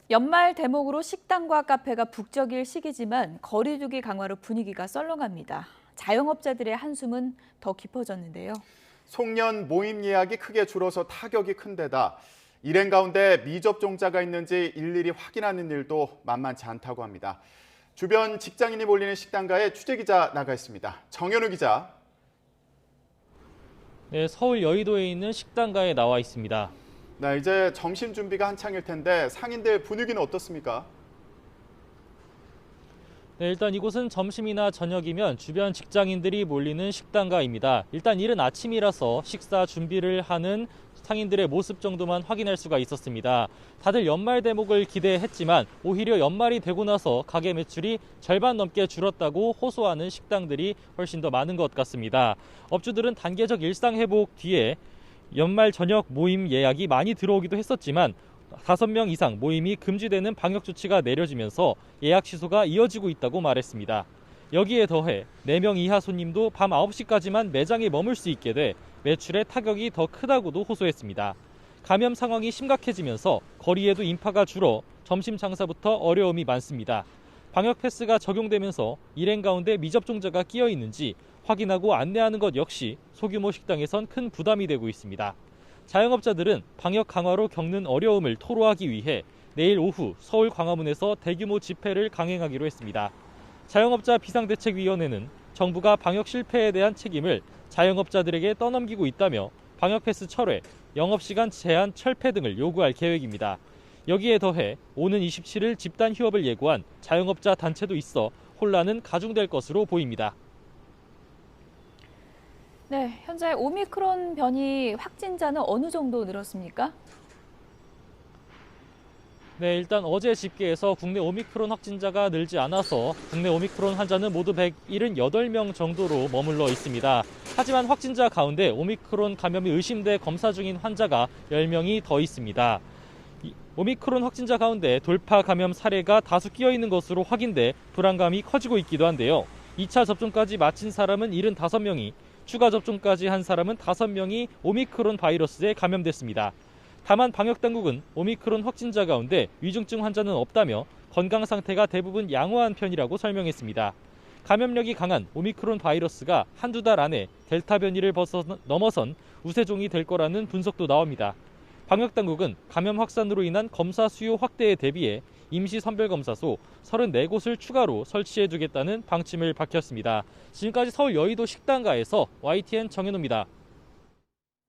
연말 대목으로 식당과 카페가 북적일 시기지만 거리두기 강화로 분위기가 썰렁합니다. 자영업자들의 한숨은 더 깊어졌는데요. 송년 모임 예약이 크게 줄어서 타격이 큰 데다 일행 가운데 미접종자가 있는지 일일이 확인하는 일도 만만치 않다고 합니다. 주변 직장인이 몰리는 식당가에 취재기자 나가 있습니다. 정현우 기자. 네, 서울 여의도에 있는 식당가에 나와 있습니다. 네, 이제 점심 준비가 한창일 텐데 상인들 분위기는 어떻습니까? 네, 일단 이곳은 점심이나 저녁이면 주변 직장인들이 몰리는 식당가입니다. 일단 이른 아침이라서 식사 준비를 하는 상인들의 모습 정도만 확인할 수가 있었습니다. 다들 연말 대목을 기대했지만 오히려 연말이 되고 나서 가게 매출이 절반 넘게 줄었다고 호소하는 식당들이 훨씬 더 많은 것 같습니다. 업주들은 단계적 일상 회복 뒤에 연말 저녁 모임 예약이 많이 들어오기도 했었지만 5명 이상 모임이 금지되는 방역 조치가 내려지면서 예약 취소가 이어지고 있다고 말했습니다. 여기에 더해 4명 이하 손님도 밤 9시까지만 매장에 머물 수 있게 돼 매출에 타격이 더 크다고도 호소했습니다. 감염 상황이 심각해지면서 거리에도 인파가 줄어 점심 장사부터 어려움이 많습니다. 방역 패스가 적용되면서 일행 가운데 미접종자가 끼어 있는지 확인하고 안내하는 것 역시 소규모 식당에선 큰 부담이 되고 있습니다. 자영업자들은 방역 강화로 겪는 어려움을 토로하기 위해 내일 오후 서울 광화문에서 대규모 집회를 강행하기로 했습니다. 자영업자 비상대책위원회는 정부가 방역 실패에 대한 책임을 자영업자들에게 떠넘기고 있다며 방역 패스 철회, 영업시간 제한 철폐 등을 요구할 계획입니다. 여기에 더해 오는 27일 집단 휴업을 예고한 자영업자 단체도 있어 혼란은 가중될 것으로 보입니다. 네, 현재 오미크론 변이 확진자는 어느 정도 늘었습니까? 네, 일단 어제 집계에서 국내 오미크론 확진자가 늘지 않아서 국내 오미크론 환자는 모두 178명 정도로 머물러 있습니다. 하지만 확진자 가운데 오미크론 감염이 의심돼 검사 중인 환자가 10명이 더 있습니다. 오미크론 확진자 가운데 돌파 감염 사례가 다수 끼어 있는 것으로 확인돼 불안감이 커지고 있기도 한데요. 2차 접종까지 마친 사람은 75명이, 추가 접종까지 한 사람은 5명이 오미크론 바이러스에 감염됐습니다. 다만 방역당국은 오미크론 확진자 가운데 위중증 환자는 없다며 건강 상태가 대부분 양호한 편이라고 설명했습니다. 감염력이 강한 오미크론 바이러스가 한두 달 안에 델타 변이를 넘어선 우세종이 될 거라는 분석도 나옵니다. 방역당국은 감염 확산으로 인한 검사 수요 확대에 대비해 임시선별검사소 34곳을 추가로 설치해두겠다는 방침을 밝혔습니다. 지금까지 서울 여의도 식당가에서 YTN 정현우입니다.